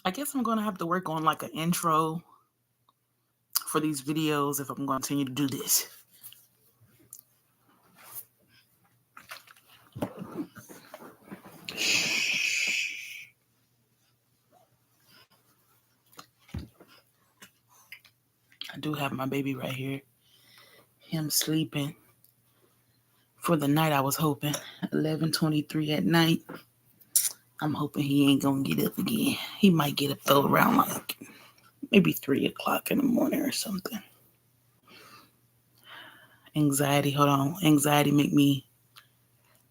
I guess I'm going to have to work on like an intro for these videos if I'm going to continue to do this. I do have my baby right here. Him sleeping for the night. I was hoping 11:23 at night. I'm hoping he ain't gonna get up again. He might get up though around like maybe 3 o'clock in the morning or something. Anxiety, hold on. Anxiety make me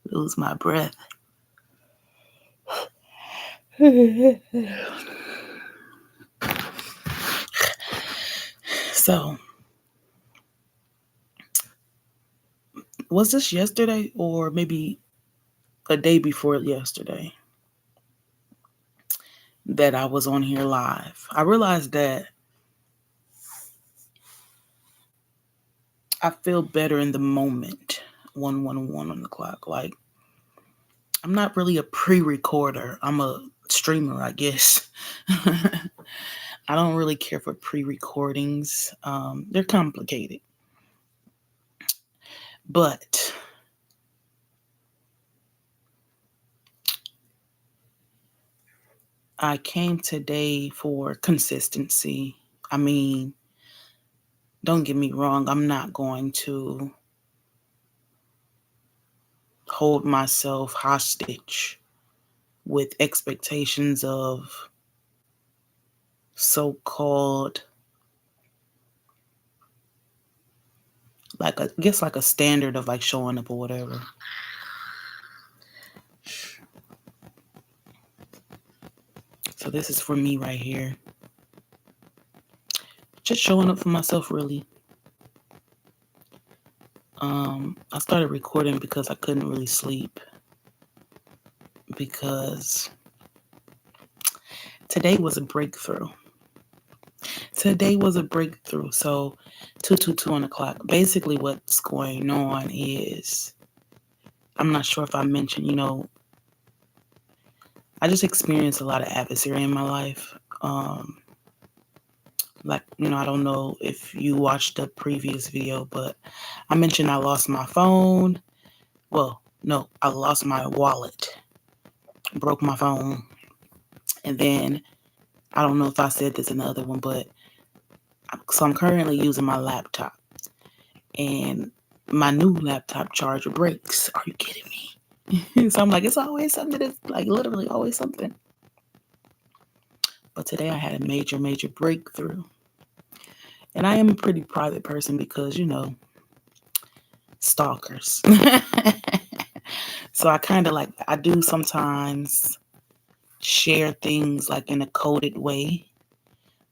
lose my breath. So, was this yesterday or maybe a day before yesterday that I was on here live? I realized that I feel better in the moment. 111 on the clock. Like, I'm not really a pre-recorder. I'm a streamer, I guess. I don't really care for pre-recordings. They're complicated. But I came today for consistency. I mean, don't get me wrong, I'm not going to hold myself hostage with expectations of so-called, like, I guess like a standard of like showing up or whatever. So this is for me right here. Just showing up for myself, really. I started recording because I couldn't really sleep. Because today was a breakthrough. Today was a breakthrough. So 222 on the clock. Basically what's going on is, I'm not sure if I mentioned, I just experienced a lot of adversary in my life. I don't know if you watched the previous video, but I mentioned I lost my phone. Well, no, I lost my wallet, broke my phone. And then, I don't know if I said this in the other one, but so I'm currently using my laptop. And my new laptop charger breaks. Are you kidding me? So I'm like, it's always something. It's like literally always something. But today I had a major, major breakthrough. And I am a pretty private person because, stalkers. So I kind of I do sometimes share things like in a coded way.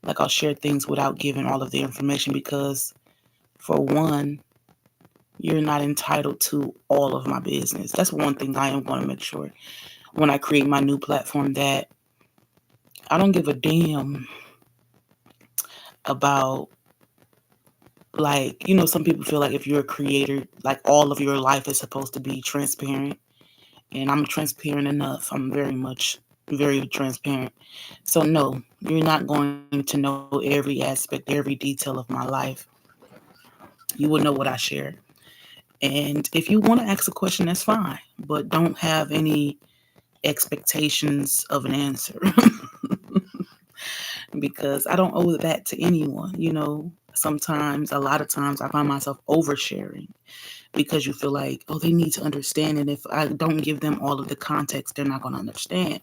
Like I'll share things without giving all of the information because, for one, you're not entitled to all of my business. That's one thing I am going to make sure when I create my new platform, that I don't give a damn about, some people feel like if you're a creator, like all of your life is supposed to be transparent. And I'm transparent enough. I'm very transparent. So no, you're not going to know every aspect, every detail of my life. You will know what I share. And if you want to ask a question, that's fine. But don't have any expectations of an answer. Because I don't owe that to anyone. Sometimes, a lot of times, I find myself oversharing because you feel like, oh, they need to understand. And if I don't give them all of the context, they're not going to understand.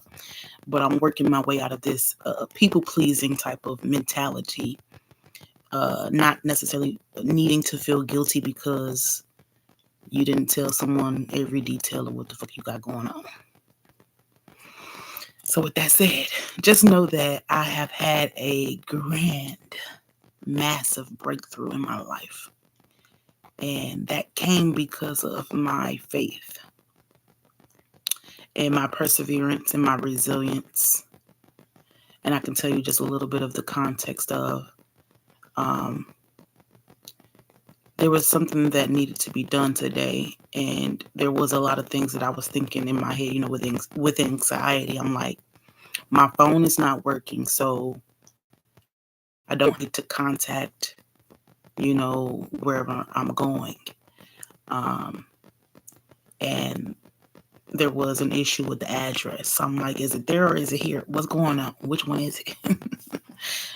But I'm working my way out of this people-pleasing type of mentality, not necessarily needing to feel guilty because you didn't tell someone every detail of what the fuck you got going on. So with that said, just know that I have had a grand, massive breakthrough in my life. And that came because of my faith and my perseverance and my resilience. And I can tell you just a little bit of the context of, there was something that needed to be done today. And there was a lot of things that I was thinking in my head, with anxiety. I'm like, My phone is not working, so I don't get to contact, wherever I'm going. Um, and there was an issue with the address. So I'm like, is it there or is it here? What's going on? Which one is it?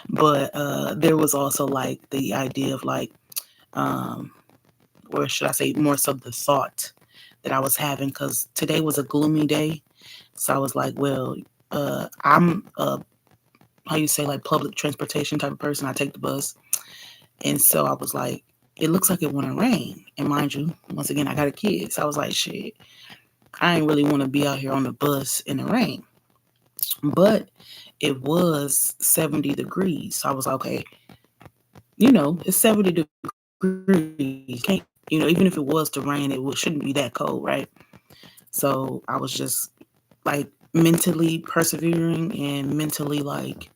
But there was also like the idea of like, um, or should I say, more so the thought that I was having because today was a gloomy day. So I was like, well, I'm how you say, like, public transportation type of person. I take the bus. And so I was like, it looks like it want to rain. And mind you, once again, I got a kid. So I was like, shit, I ain't really want to be out here on the bus in the rain. But it was 70 degrees. So I was like, okay, it's 70 degrees. Can't, even if it was to rain, shouldn't be that cold, right? So I was just like mentally persevering and mentally like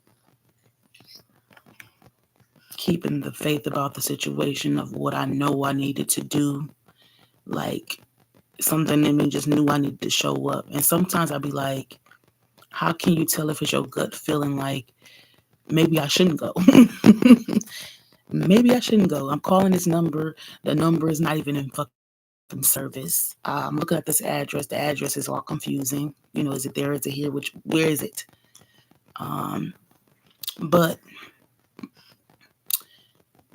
keeping the faith about the situation of what I know I needed to do. Like something in me just knew I needed to show up. And sometimes I'd be like, how can you tell if it's your gut feeling like maybe I shouldn't go? Maybe I shouldn't go. I'm calling this number. The number is not even in fucking service. I'm looking at this address. The address is all confusing. Is it there? Is it here? Where is it? Um, but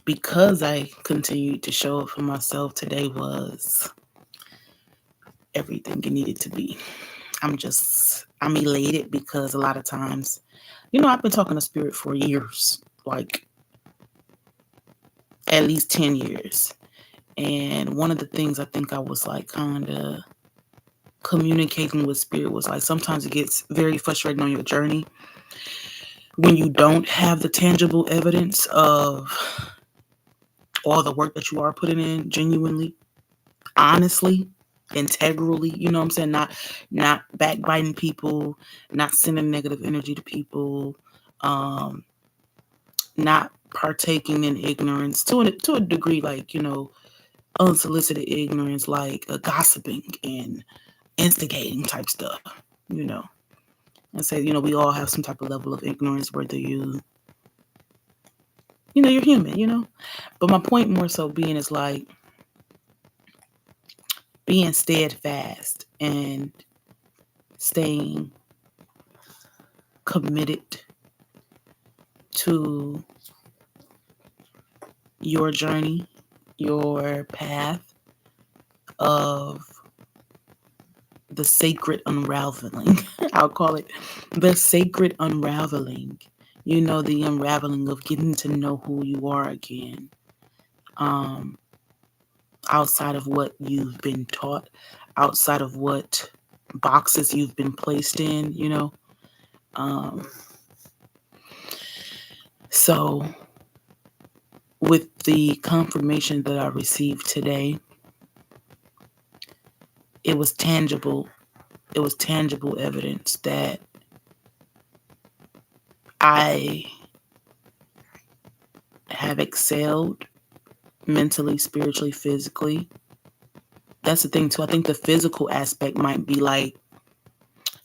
because I continued to show up for myself, today was everything it needed to be. I'm elated because a lot of times, I've been talking to spirit for years, like at least 10 years. And one of the things I think I was like kind of communicating with spirit was like sometimes it gets very frustrating on your journey when you don't have the tangible evidence of all the work that you are putting in genuinely, honestly, integrally, you know what I'm saying? Not backbiting people, not sending negative energy to people, um, not partaking in ignorance to a degree, like, unsolicited ignorance, like gossiping and instigating type stuff, you know. And say, we all have some type of level of ignorance, whether you're human, But my point more so being is like being steadfast and staying committed to your journey, your path of the sacred unraveling. I'll call it the sacred unraveling. The unraveling of getting to know who you are again. Um, Outside of what you've been taught, outside of what boxes you've been placed in. Um, so with the confirmation that I received today, it was tangible. It was tangible evidence that I have excelled mentally, spiritually, physically. That's the thing too. I think the physical aspect might be like,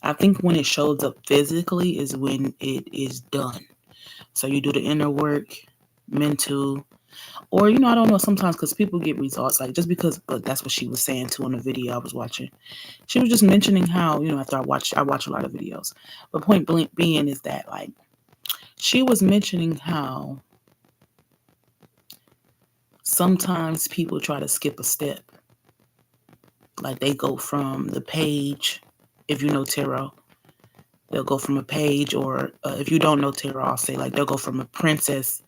I think when it shows up physically is when it is done. So you do the inner work, mental, or I don't know, sometimes because people get results like just because, but that's what she was saying too in the video I was watching. She was just mentioning how, after I watch a lot of videos. But point blank being is that like she was mentioning how sometimes people try to skip a step. Like they go from the page, if you know tarot, they'll go from a page, or if you don't know tarot, I'll say like they'll go from a princess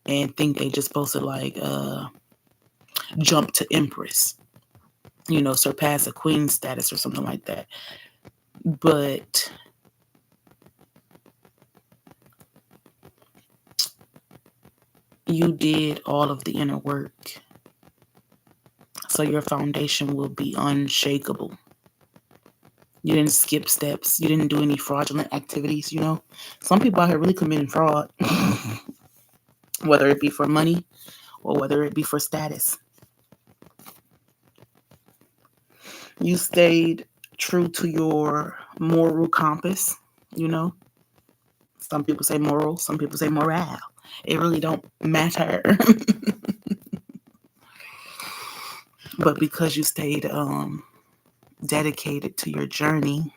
and think they just supposed to like jump to empress, surpass a queen status or something like that. But you did all of the inner work, so your foundation will be unshakable. You didn't skip steps. You didn't do any fraudulent activities. Some people out here really committing fraud, whether it be for money or whether it be for status. You stayed true to your moral compass, you know. Some people say moral, some people say morale. It really don't matter. But because you stayed dedicated to your journey,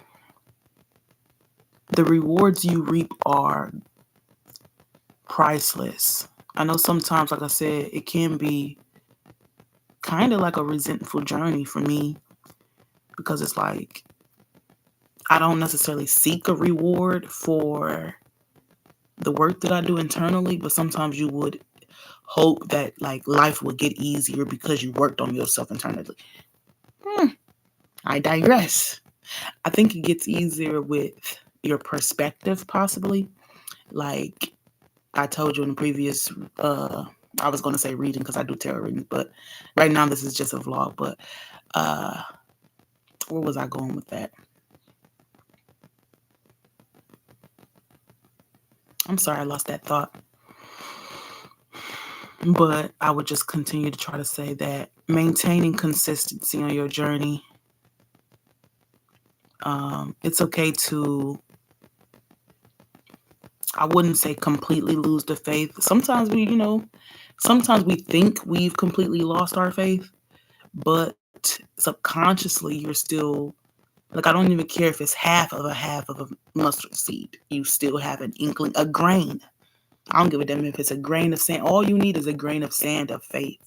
the rewards you reap are priceless. I know sometimes, like I said, it can be kind of like a resentful journey for me because it's like I don't necessarily seek a reward for the work that I do internally, but sometimes you would hope that like life would get easier because you worked on yourself internally. I digress. I think it gets easier with your perspective, possibly. Like I told you in the previous, I was going to say reading because I do tarot readings, but right now this is just a vlog. But where was I going with that? I'm sorry, I lost that thought. But I would just continue to try to say that maintaining consistency on your journey, it's okay to, I wouldn't say completely lose the faith. Sometimes sometimes we think we've completely lost our faith, but subconsciously you're still, like, I don't even care if it's half of a mustard seed. You still have an inkling, a grain. I don't give a damn if it's a grain of sand. All you need is a grain of sand of faith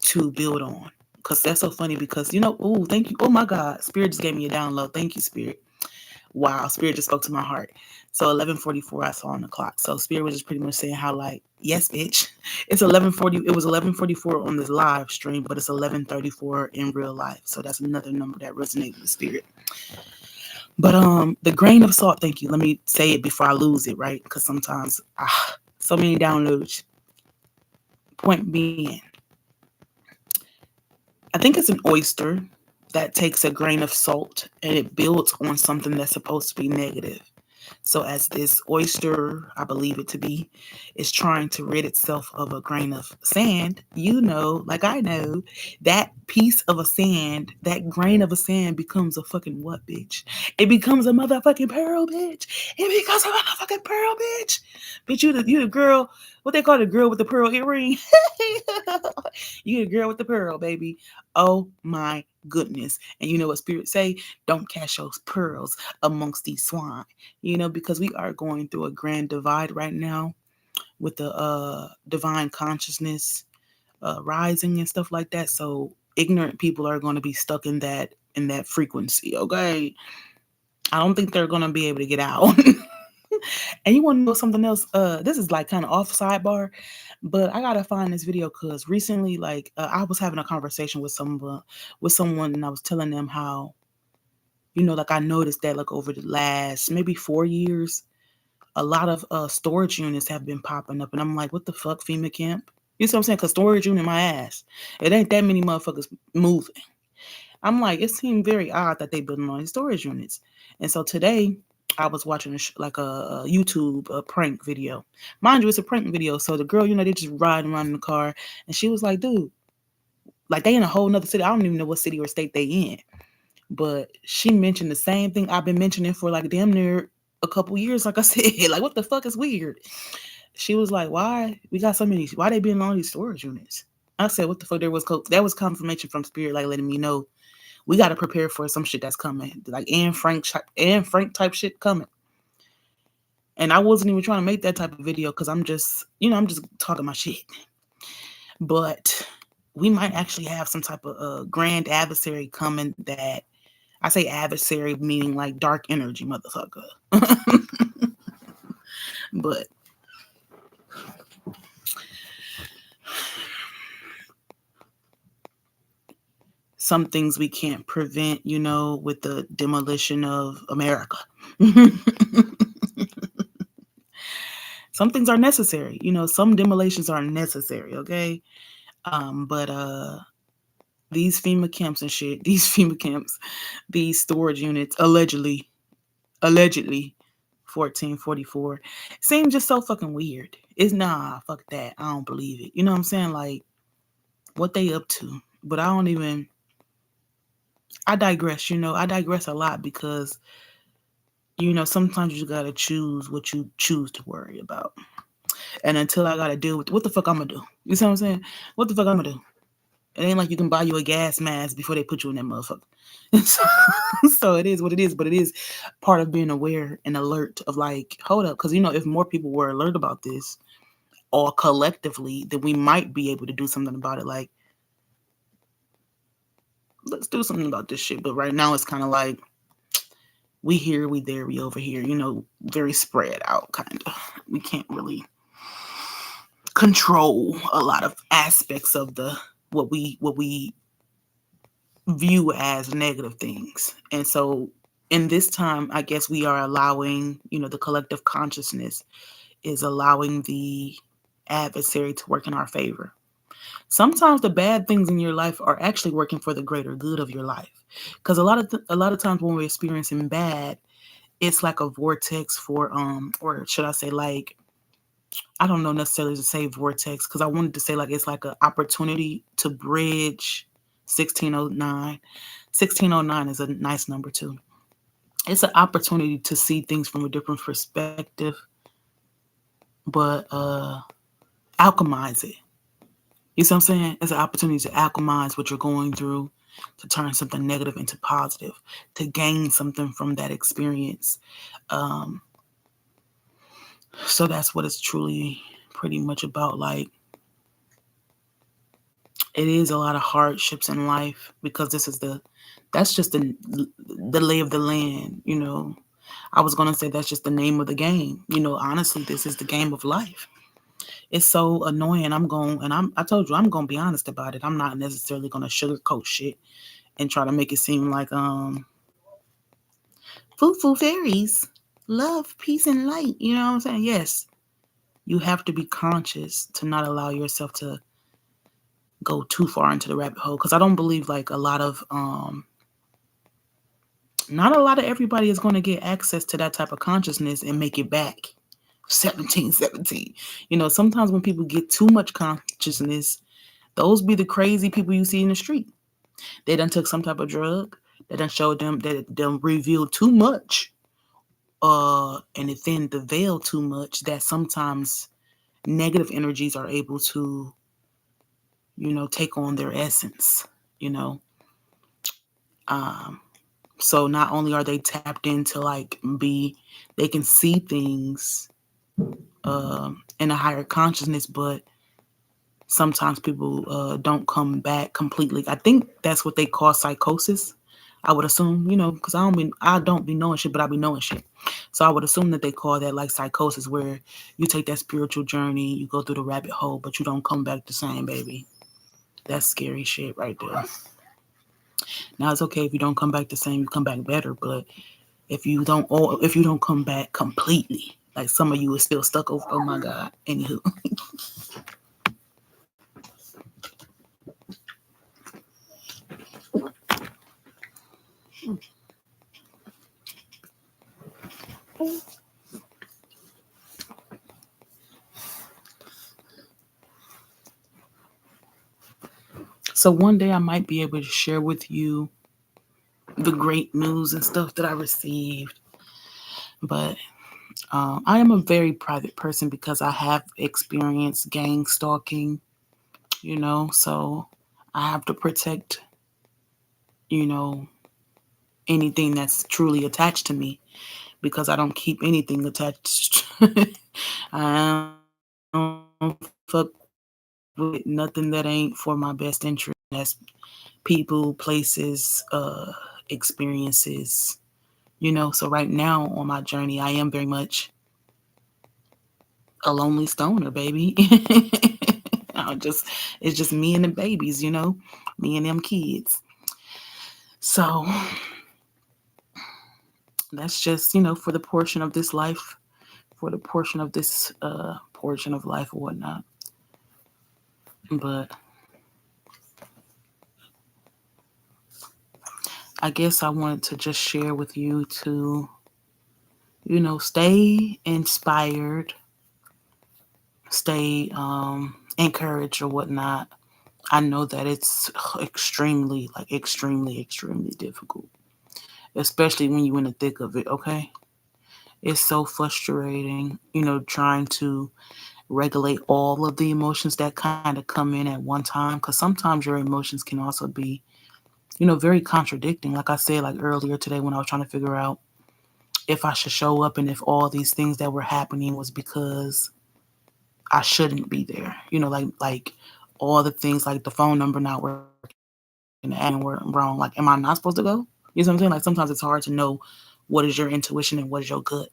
to build on. Because that's so funny because, oh, thank you. Oh my God. Spirit just gave me a download. Thank you, Spirit. Wow. Spirit just spoke to my heart. So 11:44 I saw on the clock. So Spirit was just pretty much saying how like, yes, bitch. It's 11:40. It was 11:44 on this live stream, but it's 11:34 in real life. So that's another number that resonates with Spirit. But the grain of salt, thank you. Let me say it before I lose it, right? Because sometimes so many downloads. Point being, I think it's an oyster that takes a grain of salt and it builds on something that's supposed to be negative. So as this oyster, I believe it to be, is trying to rid itself of a grain of sand, like I know, that piece of a sand, that grain of a sand becomes a fucking what, bitch? It becomes a motherfucking pearl, bitch. It becomes a motherfucking pearl, bitch. Bitch, you the girl, what they call the girl with the pearl earring? You the girl with the pearl, baby. Oh my goodness. And you know what Spirit say? Don't cast your pearls amongst these swine. Because we are going through a grand divide right now with the divine consciousness rising and stuff like that. So ignorant people are going to be stuck in that frequency. Okay, I don't think they're going to be able to get out. And you want to know something else? This is like kind of off sidebar, but I gotta find this video because recently, like, I was having a conversation with someone, and I was telling them how, like, I noticed that like over the last maybe 4 years, a lot of storage units have been popping up, and I'm like, what the fuck, FEMA camp? You see what I'm saying? Because storage unit, my ass, it ain't that many motherfuckers moving. I'm like, it seemed very odd that they building all these storage units. And so today, I was watching a YouTube prank video. Mind you, it's a prank video. So the girl, they just riding around in the car, and she was like, dude, like they in a whole nother city. I don't even know what city or state they in. But she mentioned the same thing I've been mentioning for like damn near a couple years. Like I said, like what the fuck is weird? She was like, why we got so many? Why they being all these storage units? I said, what the fuck? That was confirmation from Spirit, like letting me know we got to prepare for some shit that's coming, like Anne Frank type shit coming. And I wasn't even trying to make that type of video because I'm just talking my shit. But we might actually have some type of grand adversary coming that, I say adversary meaning like dark energy, motherfucker. But some things we can't prevent, with the demolition of America. Some things are necessary, some demolitions are necessary, okay? But these FEMA camps and shit, these storage units, allegedly 1444, seem just so fucking weird. It's fuck that. I don't believe it. You know what I'm saying? Like, what they up to? But I digress, I digress a lot because, Sometimes you gotta choose what you choose to worry about. And until I gotta deal with what the fuck I'm gonna do. You see what I'm saying? What the fuck I'm gonna do? It ain't like you can buy you a gas mask before they put you in that motherfucker. so, so it is what it is, but it is part of being aware and alert of like, hold up, because if more people were alert about this, all collectively, then we might be able to do something about it. Like, let's do something about this shit. But right now, it's kind of like we here, we there, we over here. Very spread out, kind of. We can't really control a lot of aspects of the what we view as negative things. And so in this time, I guess we are allowing, the collective consciousness is allowing the adversary to work in our favor. Sometimes the bad things in your life are actually working for the greater good of your life. Because a lot of times when we're experiencing bad, it's like a vortex for or should I say, like, I don't know necessarily to say vortex, because I wanted to say like it's like an opportunity to bridge 1609. 1609 is a nice number too. It's an opportunity to see things from a different perspective, but alchemize it. You see what I'm saying? It's an opportunity to alchemize what you're going through, to turn something negative into positive, to gain something from that experience. Um, so that's what it's truly pretty much about. Like, it is a lot of hardships in life, because that's just the lay of the land. I was gonna say that's just the name of the game. Honestly, this is the game of life. It's so annoying. I told you I'm gonna be honest about it. I'm not necessarily gonna sugarcoat shit and try to make it seem like foo fairies, love, peace, and light. You know what I'm saying? Yes, you have to be conscious to not allow yourself to go too far into the rabbit hole, because I don't believe like not a lot of everybody is going to get access to that type of consciousness and make it back 1717. Sometimes when people get too much consciousness, those be the crazy people you see in the street. They done took some type of drug that done showed them that it done revealed too much, and it thinned the veil too much, that sometimes negative energies are able to take on their essence. you know um so not only are they tapped into like they can see things in a higher consciousness, but sometimes people don't come back completely. I think that's what they call psychosis. I would assume, because I don't be knowing shit, but I be knowing shit. So I would assume that they call that like psychosis, where you take that spiritual journey, you go through the rabbit hole, but you don't come back the same, baby. That's scary shit right there. Now it's okay if you don't come back the same, you come back better, but if you don't come back completely, like some of you is still stuck over. Oh my God. Anywho. So one day I might be able to share with you the great news and stuff that I received. But I am a very private person because I have experienced gang stalking, so I have to protect, you know, anything that's truly attached to me, because I don't keep anything attached. I don't fuck with nothing that ain't for my best interest. That's people, places, experiences. So right now on my journey, I am very much a lonely stoner, baby. It's just me and the babies, me and them kids. So that's just, for the portion of this life, for the portion of this portion of life or whatnot. But I guess I wanted to just share with you to, stay inspired, stay encouraged or whatnot. I know that it's extremely, like extremely, extremely difficult, especially when you're in the thick of it, okay? It's so frustrating, trying to regulate all of the emotions that kind of come in at one time. Because sometimes your emotions can also be, very contradicting. Like I said, like earlier today when I was trying to figure out if I should show up and if all these things that were happening was because I shouldn't be there. Like all the things like the phone number not working, the admin were wrong. Like, am I not supposed to go? You know what I'm saying? Like sometimes it's hard to know what is your intuition and what is your gut.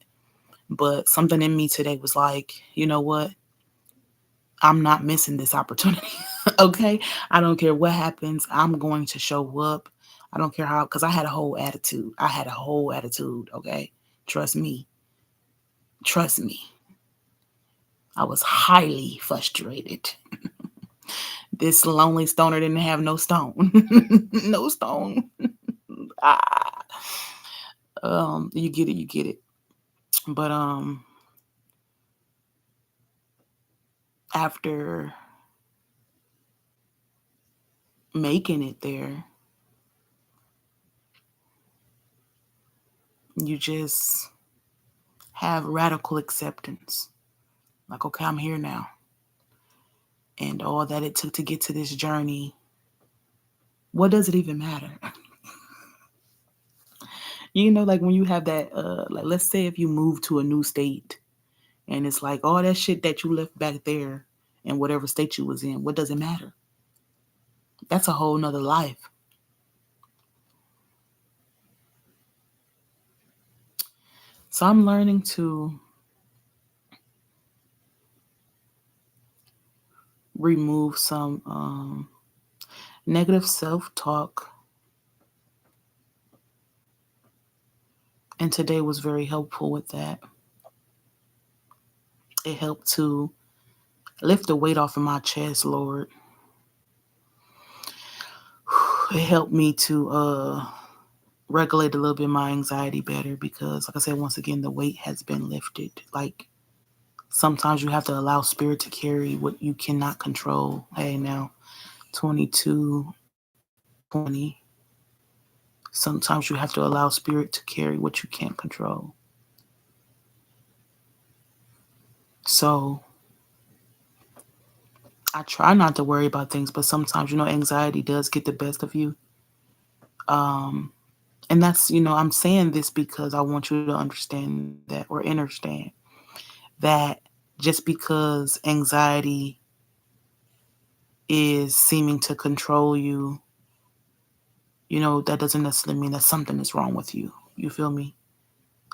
But something in me today was like, you know what? I'm not missing this opportunity. Okay. I don't care what happens. I'm going to show up. I don't care how, because I had a whole attitude. I had a whole attitude. Okay. Trust me. Trust me. I was highly frustrated. This lonely stoner didn't have no stone. No stone. Ah. You get it, you get it. But after making it there, you just have radical acceptance. Like, okay, I'm here now. And all that it took to get to this journey, what does it even matter? Like when you have that, like let's say if you move to a new state and it's like all that shit that you left back there in whatever state you was in, what does it matter? That's a whole nother life. So I'm learning to remove some negative self talk. And today was very helpful with that. It helped to lift the weight off of my chest, Lord. It helped me to regulate a little bit my anxiety better because, like I said, once again, the weight has been lifted. Like sometimes you have to allow spirit to carry what you cannot control. Hey, now 22:20. Sometimes you have to allow spirit to carry what you can't control. So I try not to worry about things, but sometimes, anxiety does get the best of you. And that's, I'm saying this because I want you to understand that or understand that just because anxiety is seeming to control you, that doesn't necessarily mean that something is wrong with you. You feel me?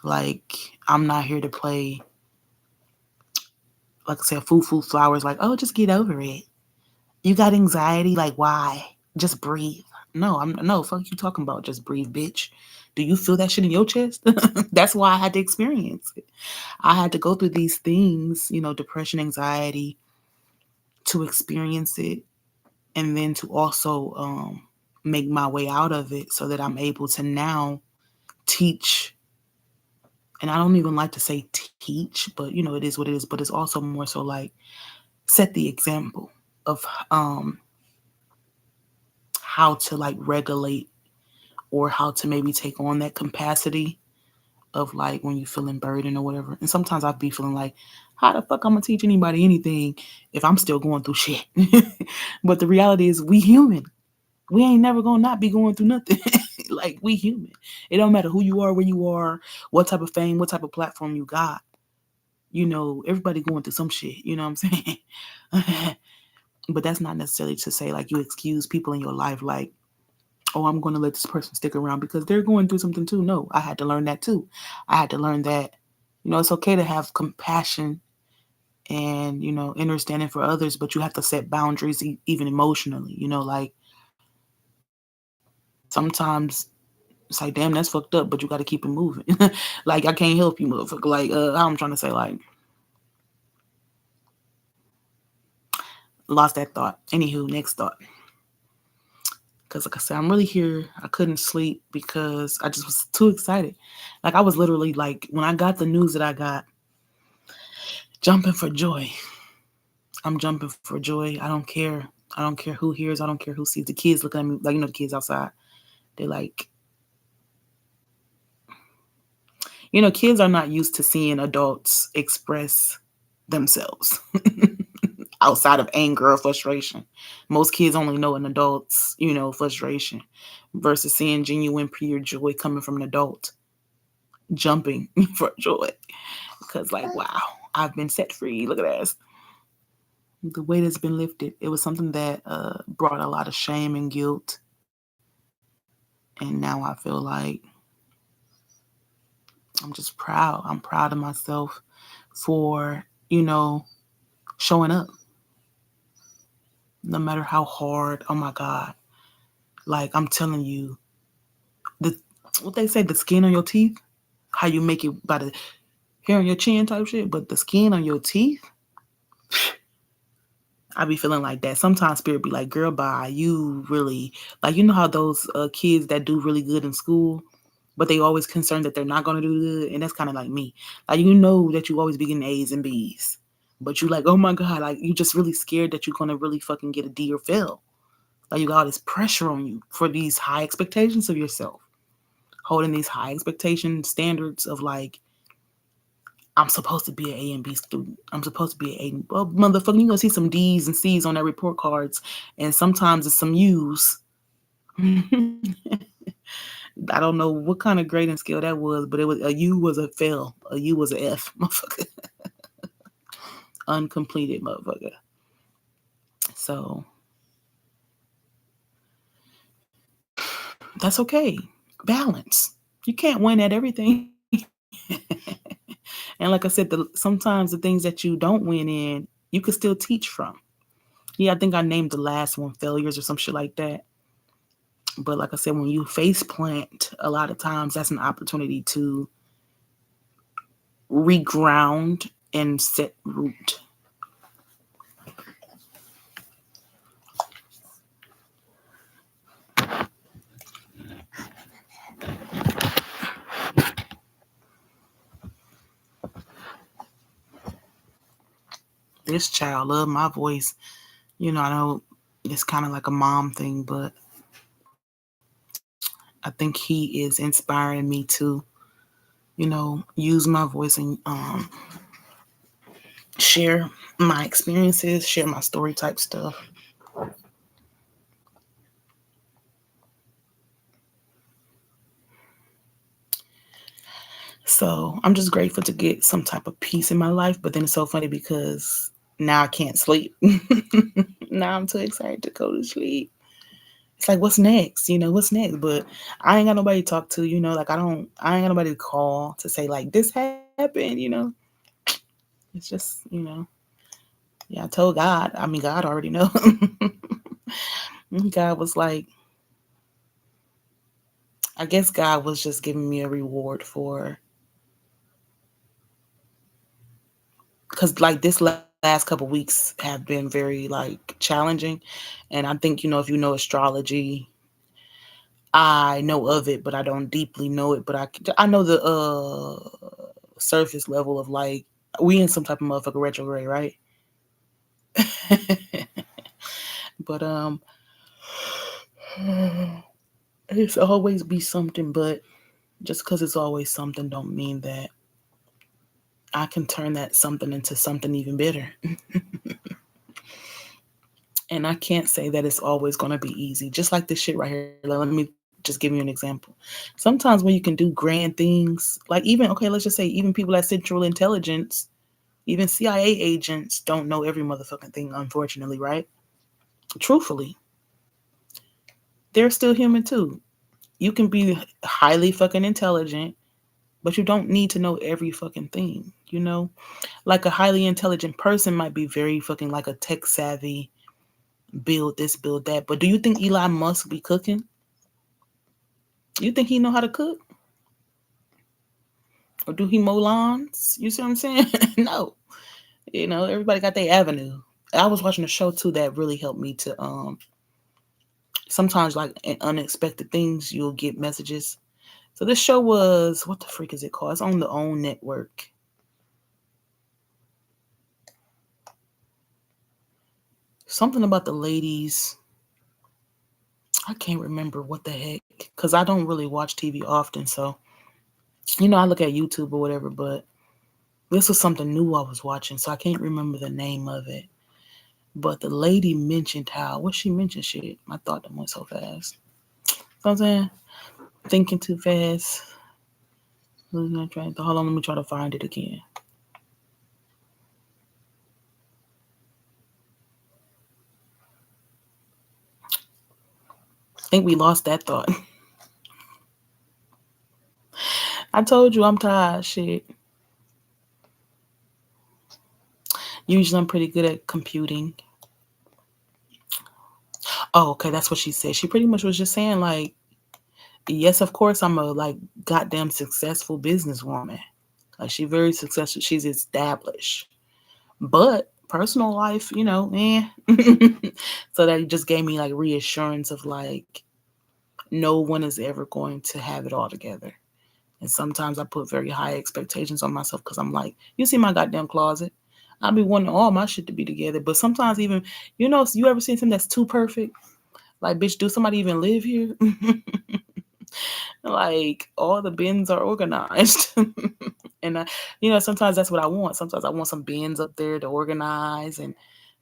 Like, I'm not here to play, like I said, foo flowers, like, oh, just get over it. You got anxiety? Like, why? Just breathe. No, fuck you talking about just breathe, bitch. Do you feel that shit in your chest? That's why I had to experience it. I had to go through these things, depression, anxiety, to experience it and then to also make my way out of it so that I'm able to now teach. And I don't even like to say teach, but it is what it is. But it's also more so like set the example of how to like regulate or how to maybe take on that capacity of like when you feeling burdened or whatever. And sometimes I'd be feeling like, how the fuck I'm gonna teach anybody anything if I'm still going through shit? But the reality is we human. We ain't never gonna not be going through nothing. Like we human. It don't matter who you are, where you are, what type of fame, what type of platform you got. Everybody going through some shit, you know what I'm saying? But that's not necessarily to say like you excuse people in your life like, oh, I'm going to let this person stick around because they're going through something too. No, I had to learn that too. I had to learn that, it's okay to have compassion and, understanding for others, but you have to set boundaries even emotionally, like sometimes it's like, damn, that's fucked up, but you got to keep it moving. Like, I can't help you, motherfucker. Like, how I'm trying to say, like, lost that thought. Anywho, next thought. Because, like I said, I'm really here. I couldn't sleep because I just was too excited. Like, I was literally like, when I got the news that I got, jumping for joy. I'm jumping for joy. I don't care. I don't care who hears. I don't care who sees. The kids looking at me, like, the kids outside. They're like, Kids are not used to seeing adults express themselves outside of anger or frustration. Most kids only know an adult's, frustration versus seeing genuine pure joy coming from an adult jumping for joy. Because, like, wow, I've been set free. Look at this. The weight has been lifted. It was something that brought a lot of shame and guilt. And now I feel like I'm just proud. I'm proud of myself for, showing up. No matter how hard. Oh my God. Like, I'm telling you, what they say, the skin on your teeth, how you make it by the hair on your chin type shit, but the skin on your teeth, I be feeling like that. Sometimes spirit be like, girl, bye. You really, like, how those kids that do really good in school, but they always concerned that they're not going to do good. And that's kind of like me. Like, that you always be getting A's and B's, but you like, oh my God, like, you just really scared that you're going to really fucking get a D or fail. Like, you got all this pressure on you for these high expectations of yourself, holding these high expectation standards of like, I'm supposed to be an A and B student. I'm supposed to be an A. Well, motherfucker, you're going to see some D's and C's on their report cards. And sometimes it's some U's. I don't know what kind of grading scale that was, but a U was a fail. A U was a F, motherfucker. Uncompleted, motherfucker. So that's okay. Balance. You can't win at everything. And like I said, sometimes the things that you don't win in, you can still teach from. Yeah, I think I named the last one failures or some shit like that. But like I said, when you face plant, a lot of times that's an opportunity to reground and set root. This child loved my voice. I know it's kind of like a mom thing, but I think he is inspiring me to, use my voice and share my experiences, share my story type stuff. So I'm just grateful to get some type of peace in my life. But then it's so funny because now I can't sleep. Now I'm too excited to go to sleep. It's like, what's next? What's next? But I ain't got nobody to talk to, like I ain't got nobody to call to say like this happened. It's just, yeah, I told God. I mean, God already know. God was like, I guess God was just giving me a reward for, because like this last couple weeks have been very like challenging. And I think, if you know astrology, I know of it, but I don't deeply know it. But I know the surface level of like, we in some type of motherfucker retrograde, right? But it's always be something, but just because it's always something don't mean that I can turn that something into something even better. And I can't say that it's always going to be easy. Just like this shit right here. Let me just give you an example. Sometimes when you can do grand things, like even, okay, let's just say even people at Central Intelligence, even CIA agents don't know every motherfucking thing, unfortunately, right? Truthfully, they're still human too. You can be highly fucking intelligent, but you don't need to know every fucking thing, Like a highly intelligent person might be very fucking like a tech savvy, build this, build that. But do you think Elon Musk be cooking? You think he know how to cook? Or do he mow lawns? You see what I'm saying? No. Everybody got their avenue. I was watching a show too that really helped me to sometimes like in unexpected things you'll get messages. So this show was, what the freak is it called? It's on the OWN network. Something about the ladies. I can't remember what the heck, because I don't really watch TV often, so I look at YouTube or whatever, but this was something new I was watching, so I can't remember the name of it. But the lady mentioned how, what she mentioned, shit, my thought that went so fast. So I'm saying, thinking too fast. Losing my train of thought. Hold on, let me try to find it again. I think we lost that thought. I told you I'm tired, shit. Usually I'm pretty good at computing. Oh, okay, that's what she said. She pretty much was just saying like, yes, of course I'm a like goddamn successful businesswoman. Like she very successful. She's established. But personal life, so that just gave me like reassurance of like no one is ever going to have it all together. And sometimes I put very high expectations on myself because I'm like, you see my goddamn closet. I be wanting all my shit to be together. But sometimes even, you ever seen something that's too perfect? Like, bitch, do somebody even live here? Like, all the bins are organized. And, sometimes that's what I want. Sometimes I want some bins up there to organize and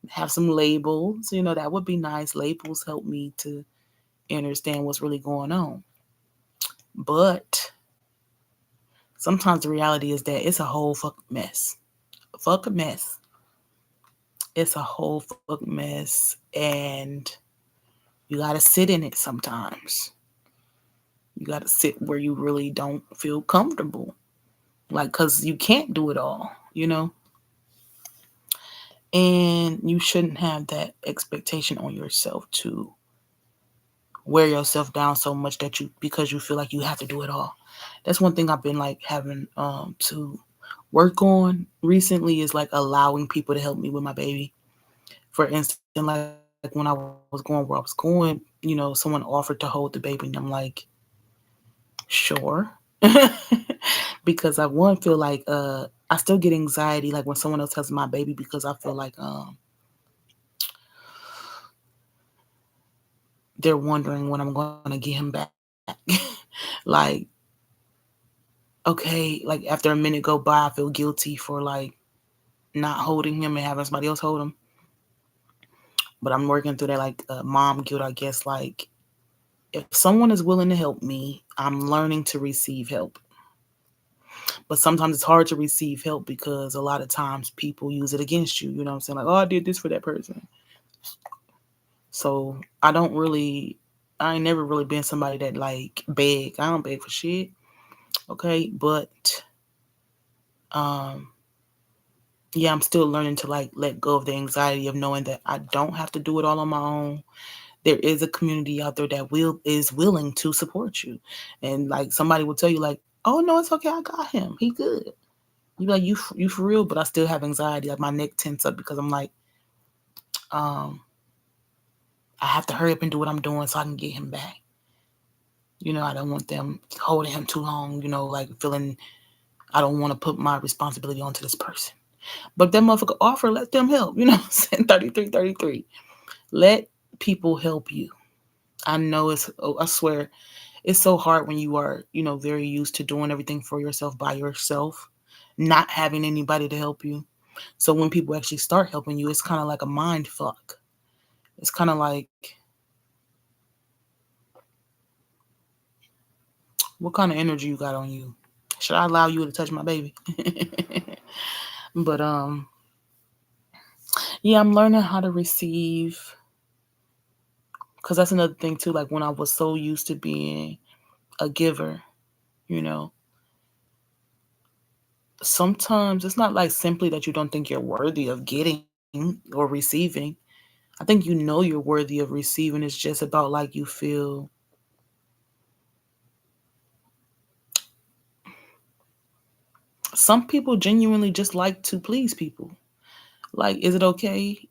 have some labels. That would be nice. Labels help me to understand what's really going on. But sometimes the reality is that it's a whole fuck mess. Fuck a mess. It's a whole fuck mess. And you got to sit in it sometimes. You got to sit where you really don't feel comfortable. Like, because you can't do it all. And you shouldn't have that expectation on yourself to wear yourself down so much because you feel like you have to do it all. That's one thing I've been like having to work on recently is like allowing people to help me with my baby. For instance, like when I was going where I was going, someone offered to hold the baby and I'm like, sure. Because I one feel like I still get anxiety like when someone else has my baby because I feel like they're wondering when I'm going to get him back. Like, okay, like after a minute go by, I feel guilty for like not holding him and having somebody else hold him. But I'm working through that like mom guilt, I guess. Like, if someone is willing to help me, I'm learning to receive help. But sometimes it's hard to receive help because a lot of times people use it against you. You know what I'm saying? Like, oh, I did this for that person. So I ain't never really been somebody that like beg. I don't beg for shit. Okay. But um yeah, I'm still learning to like let go of the anxiety of knowing that I don't have to do it all on my own. There is a community out there that is willing to support you. And like somebody will tell you like, oh no, it's okay, I got him. He good. You be like, you for real, but I still have anxiety. Like my neck tense up because I'm like, um, I have to hurry up and do what I'm doing so I can get him back. I don't want them holding him too long, like feeling I don't want to put my responsibility onto this person. But if that motherfucker offer, let them help. You know what I'm saying? 33. Let people help you. I know I swear, it's so hard when you are, very used to doing everything for yourself by yourself, not having anybody to help you. So when people actually start helping you, it's kind of like a mind fuck. It's kind of like, what kind of energy you got on you? Should I allow you to touch my baby? But yeah, I'm learning how to receive, because that's another thing too. Like when I was so used to being a giver, you know, sometimes it's not like simply that you don't think you're worthy of getting or receiving. I think you're worthy of receiving. It's just about like you feel some people genuinely just like to please people. Like, is it okay?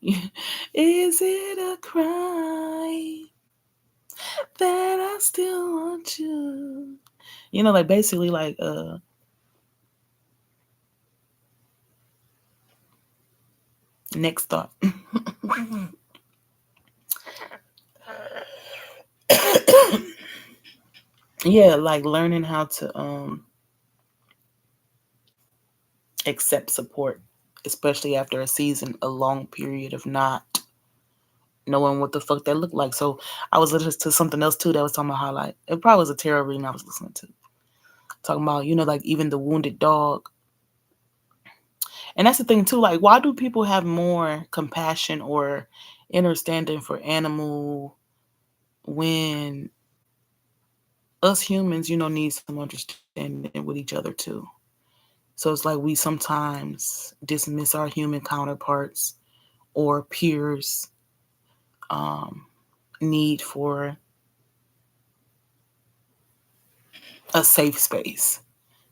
Is it a crime that I still want you? Like basically like next thought. Yeah, like learning how to accept support, especially after a season, a long period of not knowing what the fuck that looked like. So I was listening to something else too that was talking about how like it probably was a tarot reading I was listening to. Talking about, like even the wounded dog. And that's the thing too, like why do people have more compassion or understanding for animal when us humans, need some understanding with each other too. So it's like we sometimes dismiss our human counterparts or peers' um, need for a safe space.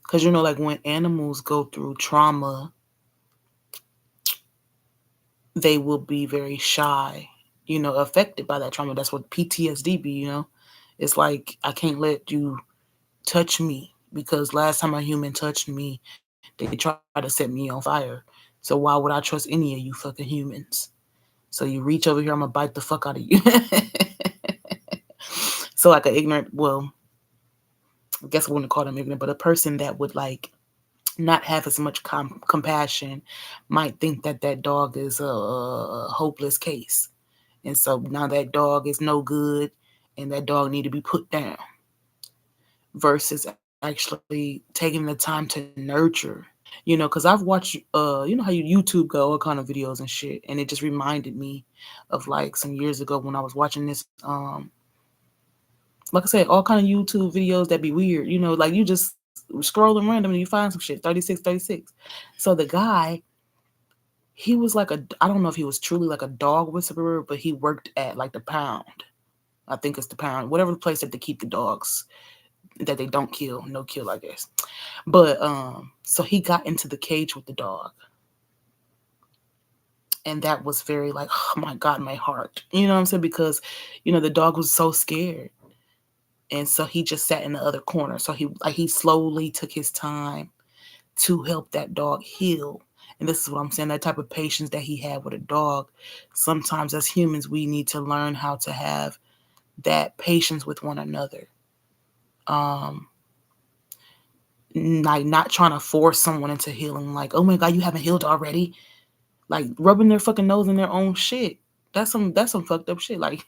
Because, like when animals go through trauma, they will be very shy, affected by that trauma. That's what PTSD be. It's like, I can't let you touch me because last time a human touched me, they tried to set me on fire. So why would I trust any of you fucking humans? So you reach over here, I'm gonna bite the fuck out of you. So like an ignorant, well, I guess I wouldn't call them ignorant, but a person that would like not have as much compassion might think that that dog is a hopeless case. And so now that dog is no good and that dog need to be put down versus actually taking the time to nurture. Because I've watched, how you YouTube go, all kind of videos and shit, and it just reminded me of like some years ago when I was watching this, like I said, all kind of YouTube videos that be weird, like you just scrolling randomly, you find some shit, 3636. So the guy, he was like I don't know if he was truly like a dog whisperer, but he worked at like the Pound. I think it's the Pound, whatever the place that they keep the dogs that they don't kill, no kill, I guess. But so he got into the cage with the dog. And that was very like, oh my God, my heart. You know what I'm saying? Because, the dog was so scared. And so he just sat in the other corner. So he slowly took his time to help that dog heal. And this is what I'm saying, that type of patience that he had with a dog. Sometimes as humans, we need to learn how to have that patience with one another. Like not trying to force someone into healing, like, oh my God, you haven't healed already? Like rubbing their fucking nose in their own shit. That's some fucked up shit. Like,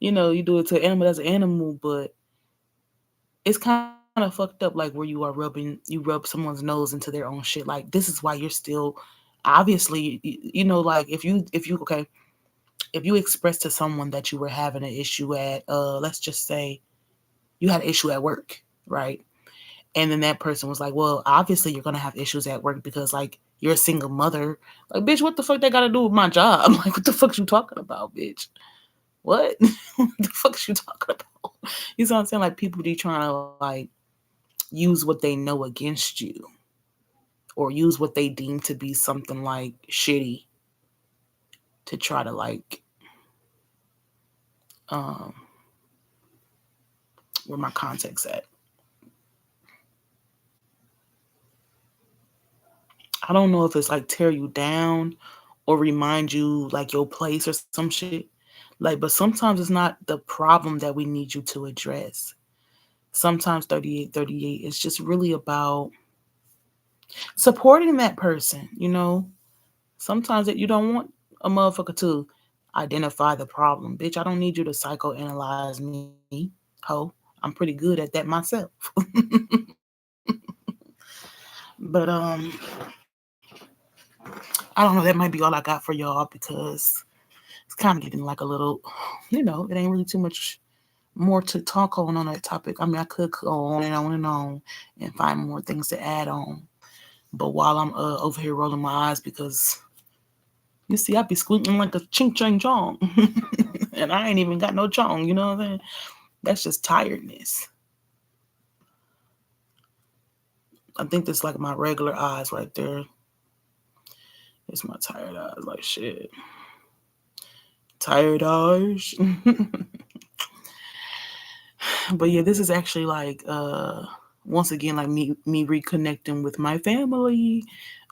you do it to an animal that's an animal, but it's kind of fucked up. Like where you rub someone's nose into their own shit. Like this is why you're still, obviously, like if you express to someone that you were having an issue at, let's just say you had an issue at work, right? And then that person was like, well, obviously you're going to have issues at work because like you're a single mother. Like, bitch, what the fuck that got to do with my job? Like, what the fuck you talking about, bitch? What? What the fuck you talking about? You know what I'm saying? Like people be trying to like use what they know against you or use what they deem to be something like shitty to try to like, um, where my context at. I don't know if it's like tear you down or remind you like your place or some shit. Like, but sometimes it's not the problem that we need you to address. Sometimes 3838 is just really about supporting that person. Sometimes that you don't want a motherfucker to identify the problem. Bitch, I don't need you to psychoanalyze me. Ho, I'm pretty good at that myself. But I don't know, that might be all I got for y'all because it's kind of getting like a little, it ain't really too much more to talk on that topic. I mean, I could go on and on and on and find more things to add on. But while I'm over here rolling my eyes because you see, I be squinting like a ching ching chong, and I ain't even got no chong. You know what I'm saying? That's just tiredness. I think that's like my regular eyes right there. It's my tired eyes, like shit. Tired eyes. But yeah, this is actually like once again like me reconnecting with my family.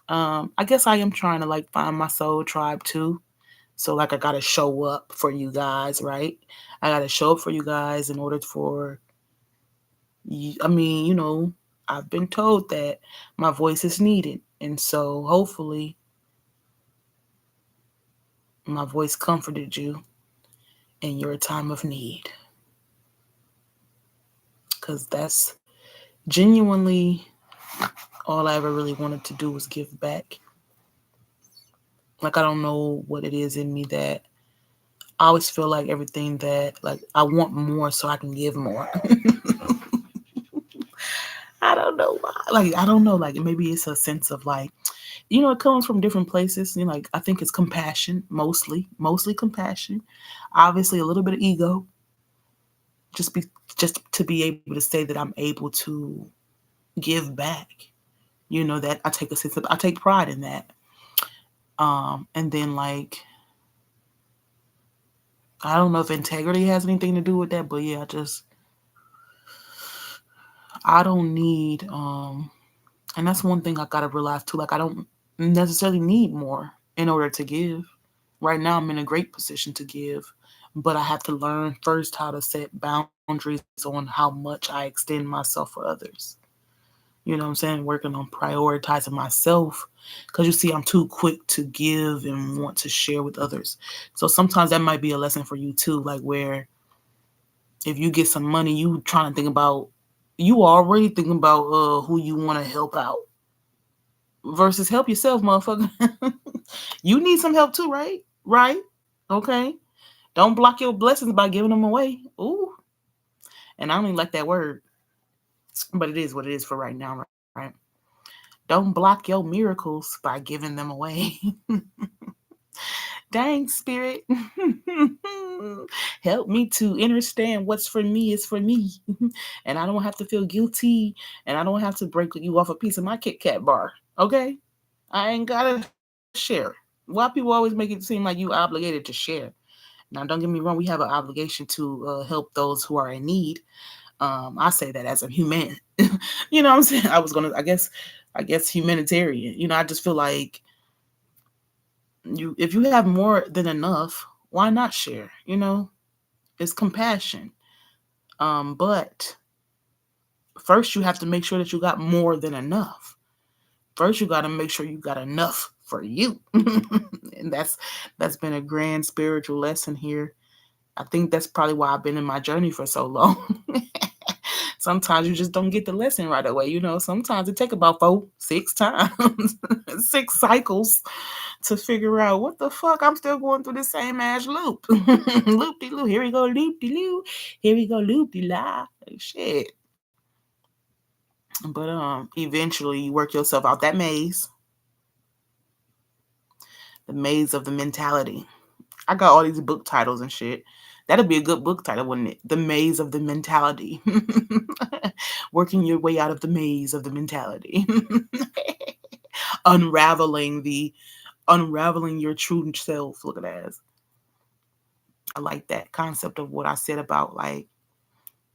I guess I am trying to like find my soul tribe too. So like I gotta show up for you guys, right? I gotta show up for you guys in order for I mean, I've been told that my voice is needed. And so hopefully my voice comforted you in your time of need. Because that's genuinely all I ever really wanted to do was give back. Like, I don't know what it is in me that I always feel like everything that, like, I want more so I can give more. I don't know why. Like, I don't know. Like, maybe it's a sense of like, it comes from different places. Like, I think it's compassion, mostly compassion. Obviously, a little bit of ego, just be just to be able to say that I'm able to give back. That I take pride in that. And then like, I don't know if integrity has anything to do with that, but yeah, I don't need and that's one thing I gotta realize too. Like, I don't necessarily need more in order to give. Right now, I'm in a great position to give, but I have to learn first how to set boundaries on how much I extend myself for others. You know what I'm saying? Working on prioritizing myself. Because you see, I'm too quick to give and want to share with others. So sometimes that might be a lesson for you too. Like, where if you get some money, you already thinking about who you want to help out versus help yourself, motherfucker. You need some help too, right? Right? Okay. Don't block your blessings by giving them away. Ooh. And I don't even like that word, but it is what it is for right now, right? Don't block your miracles by giving them away. Dang, spirit. Help me to understand what's for me is for me. And I don't have to feel guilty, and I don't have to break you off a piece of my Kit Kat bar. Okay? I ain't gotta share. Why people always make it seem like you obligated to share? Now, don't get me wrong, we have an obligation to help those who are in need. I say that as a human. You know what I'm saying? I guess humanitarian. I just feel like if you have more than enough, why not share? It's compassion. But first you have to make sure that you got more than enough. First you got to make sure you got enough for you. And that's been a grand spiritual lesson here. I think that's probably why I've been in my journey for so long. Sometimes you just don't get the lesson right away. Sometimes it take about 4, 6 times, 6 cycles to figure out what the fuck. I'm still going through the same ass loop. Loop de loop. Here we go, loop de loop. Here we go, loop de la. Shit. But eventually you work yourself out that maze. The maze of the mentality. I got all these book titles and shit. That'd be a good book title, wouldn't it? The Maze of the Mentality. Working your way out of the maze of the mentality. unraveling your true self. Look at that. I like that concept of what I said about, like,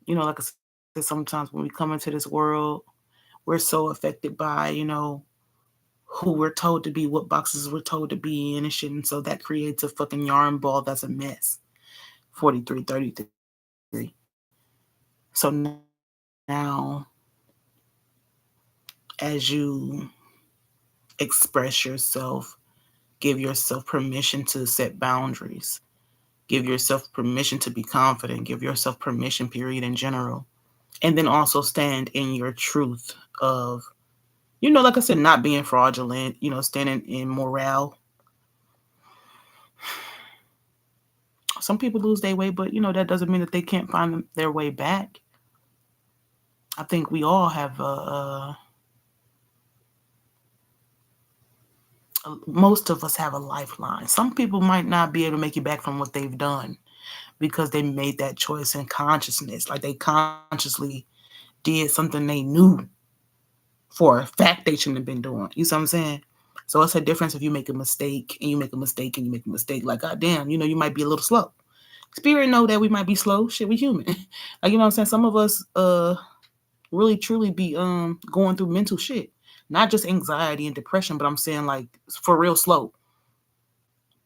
like I said, sometimes when we come into this world, we're so affected by, who we're told to be, what boxes we're told to be in and shit. And so that creates a fucking yarn ball that's a mess. 4333. So now, as you express yourself, give yourself permission to set boundaries, give yourself permission to be confident, give yourself permission, period, in general. And then also stand in your truth of, like I said, not being fraudulent, standing in morale. Some people lose their way, but that doesn't mean that they can't find their way back. I think we all have most of us have a lifeline. Some people might not be able to make it back from what they've done because they made that choice in consciousness. Like, they consciously did something they knew for a fact they shouldn't have been doing. You see what I'm saying? So it's a difference if you make a mistake and you make a mistake and you make a mistake. Like, goddamn, you might be a little slow. Spirit know that we might be slow. Shit, we human. Like, you know what I'm saying? Some of us really truly be going through mental shit. Not just anxiety and depression, but I'm saying, like, for real slow.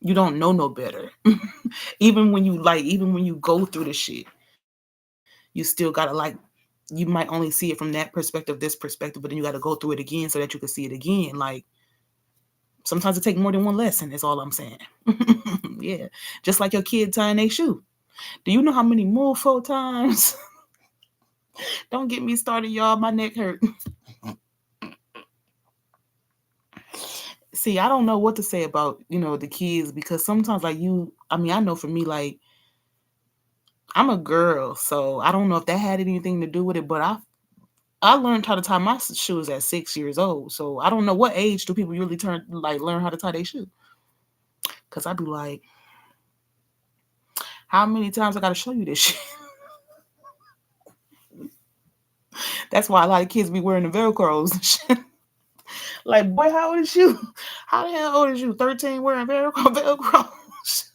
You don't know no better. even when you go through the shit, you still gotta, like, you might only see it from that perspective, this perspective, but then you got to go through it again so that you can see it again. Like, sometimes it takes more than one lesson, is all I'm saying. Yeah. Just like your kid tying their shoe. Do you know how many multiple times? Don't get me started, y'all. My neck hurt. See, I don't know what to say about, the kids, because sometimes, like, I know for me, like, I'm a girl, so I don't know if that had anything to do with it, but I learned how to tie my shoes at 6 years old. So I don't know what age do people usually learn how to tie their shoe. Cause I'd be like, how many times I gotta show you this shit? That's why a lot of kids be wearing the Velcros and shit. Like, boy, how old is you? How the hell old is you? 13 wearing Velcros?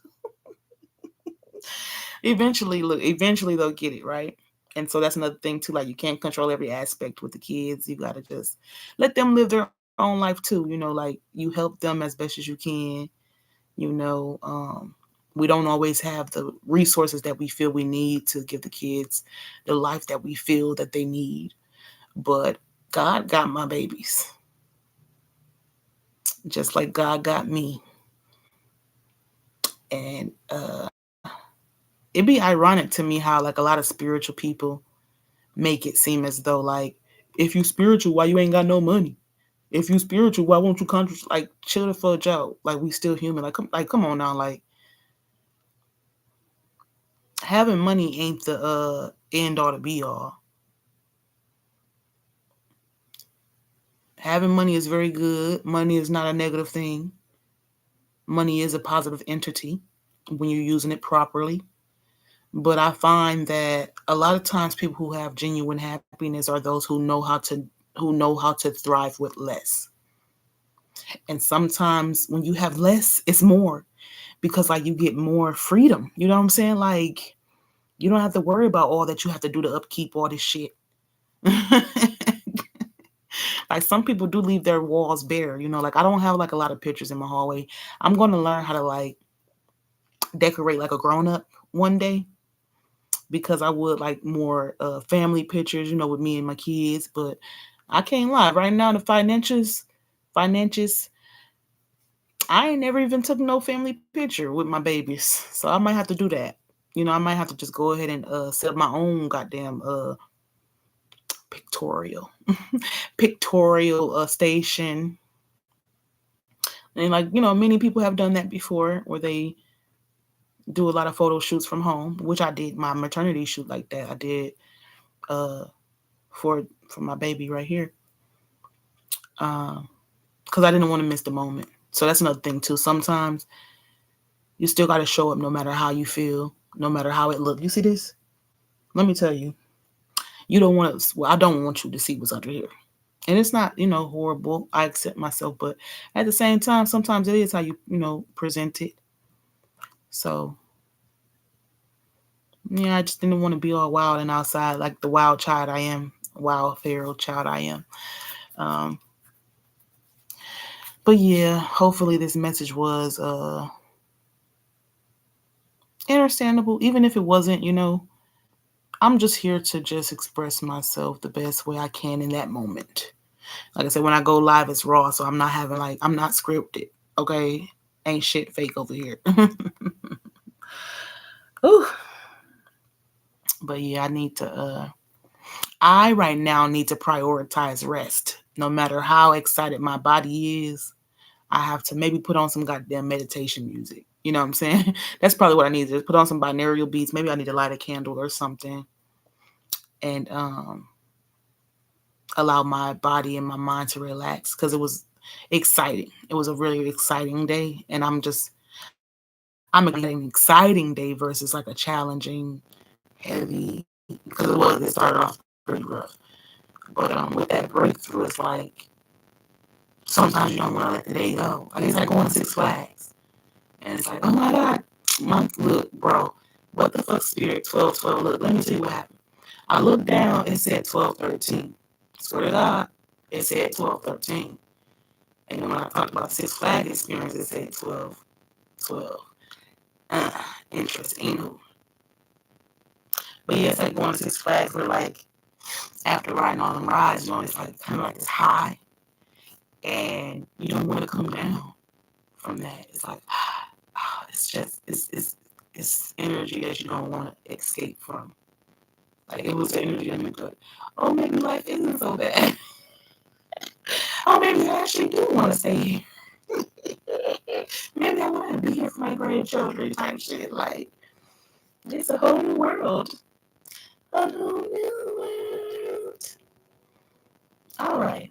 Eventually they'll get it, right? And so that's another thing too. Like, you can't control every aspect with the kids. You gotta just let them live their own life too. Like, you help them as best as you can. You know, we don't always have the resources that we feel we need to give the kids the life that we feel that they need. But God got my babies, just like God got me. And it'd be ironic to me how, like, a lot of spiritual people make it seem as though, like, if you spiritual, why you ain't got no money? If you spiritual, why won't you like, chill the fudge out? Like, we still human. Come on now. Like, having money ain't the end all to be all. Having money is very good. Money is not a negative thing. Money is a positive entity when you're using it properly. But I find that a lot of times people who have genuine happiness are those who know how to thrive with less. And sometimes when you have less, it's more, because, like, you get more freedom. You know what I'm saying? Like, you don't have to worry about all that you have to do to upkeep all this shit. Like, some people do leave their walls bare. Like, I don't have, like, a lot of pictures in my hallway. I'm going to learn how to, like, decorate like a grown up one day, because I would like more family pictures, with me and my kids. But I can't lie. Right now, the finances, I ain't never even took no family picture with my babies. So I might have to do that. I might have to just go ahead and set up my own goddamn pictorial station. And, like, many people have done that before, where they do a lot of photo shoots from home, which I did my maternity shoot like that. I did uh for my baby right here. Because I didn't want to miss the moment. So that's another thing too. Sometimes you still got to show up no matter how you feel, no matter how it looks. You see this? Let me tell you, you don't want to. Well, I don't want you to see what's under here. And it's not, horrible. I accept myself, but at the same time, sometimes it is how you, present it. So yeah, I just didn't want to be all wild and outside like the wild child I am, wild feral child I am. Um, but yeah, hopefully this message was understandable, even if it wasn't. I'm just here to just express myself the best way I can in that moment. Like I said, when I go live, it's raw, so I'm not scripted. Okay, ain't shit fake over here. Ooh. But yeah, I right now need to prioritize rest. No matter how excited my body is, I have to maybe put on some goddamn meditation music. You know what I'm saying? That's probably what I need to do. Put on some binaural beats. Maybe I need to light a candle or something, and allow my body and my mind to relax, because it was exciting. It was a really exciting day, and I'm exciting day versus like a challenging, heavy, because it started off pretty rough. But with that breakthrough, it's like sometimes you don't want to let the day go. Like, it's like going to Six Flags, and it's like, oh my god, look, bro, what the fuck, Spirit 1212? Look, let me see what happened. I looked down, it said 1213. Swear to God, it said 1213. And then when I talked about Six Flags experience, it said 1212. Interesting. But yeah, it's like going to Six Flags where, like, after riding all them rides, it's like kind of like this high, and you don't want to come down from that. It's like, it's just, it's energy that you don't want to escape from. Like, it was the energy that meant like, oh, maybe life isn't so bad. Oh, maybe I actually do want to stay here. Maybe I want to be here for my grandchildren type shit. Like, it's a whole new world. A whole new world. All right.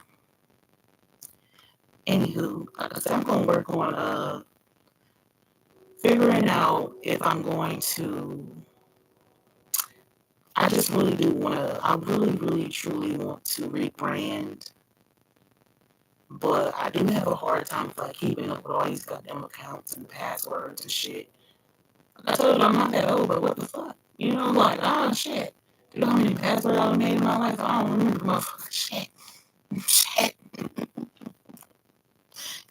Anywho, like I said, I'm going to work on figuring out if I'm going to. I just really do want to. I really, really, truly want to rebrand, but I do have a hard time with like keeping up with all these goddamn accounts and passwords and shit. I told you I'm not that old, but what the fuck? Like, shit. Do you know how many passwords I've made in my life? I don't remember the motherfucking shit. Shit.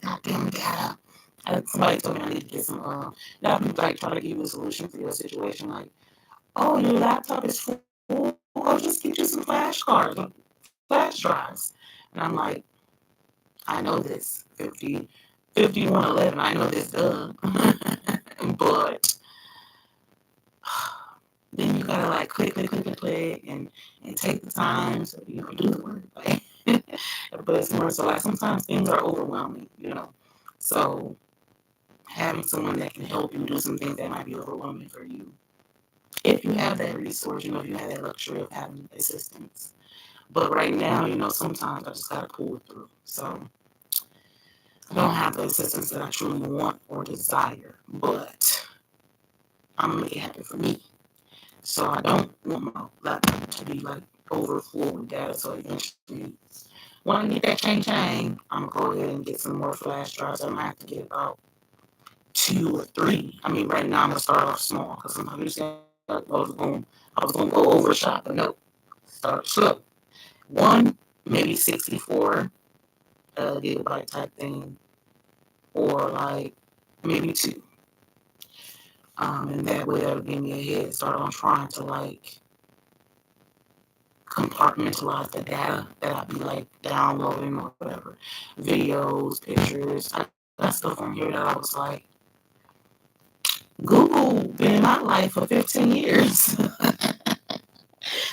Goddamn data. Somebody told me I need to get some, now people like trying to give you a solution for your situation. Like, oh, your laptop is full. Oh, just get you some flashcards, flash drives. And I'm like, I know this. 5111, I know this, duh. But then you gotta like click, and take the time to, do the work. Like, but it's more so like sometimes things are overwhelming, So having someone that can help you do some things that might be overwhelming for you. If you have that resource, if you have that luxury of having assistance. But right now, sometimes I just gotta pull it through. So I don't have the assistance that I truly want or desire, but I'm gonna make it happen for me. So I don't want my laptop to be like overfull with data. So eventually, when I get that chang, I'm gonna go ahead and get some more flash drives. I might have to get about 2 or 3. I mean, right now I'm gonna start off small because sometimes I was gonna go overshot, but no, start slow. One, maybe 64 gigabyte type thing, or like maybe 2. And that way that'll give me a head start on trying to like compartmentalize the data that I be like downloading or whatever, videos, pictures. I got stuff on here that I was like, Google been in my life for 15 years.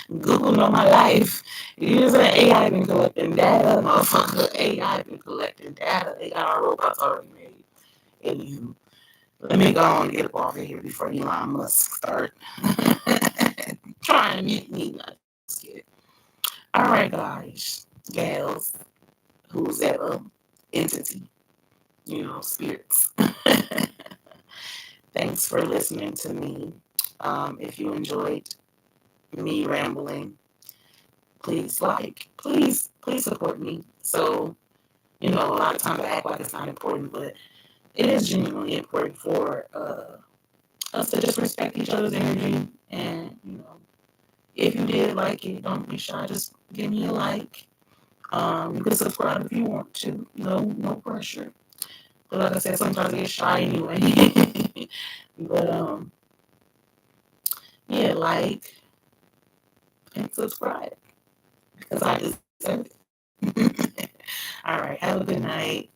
Google know my life. Using AI been collecting data, motherfucker. AI been collecting data. They got our robots already made. Anywho, let me go on and get up off of here before Elon Musk start trying to mute me. Let's get it. All right, guys, gals, who's ever entity, spirits. Thanks for listening to me. If you enjoyed me rambling, please support me. So, a lot of times I act like it's not important, but it is genuinely important for us to just respect each other's energy. And, if you did like it, don't be shy. Just give me a like. You can subscribe if you want to. No pressure. But like I said, sometimes I get shy anyway. But yeah, like and subscribe because I deserve it. All right, have a good night.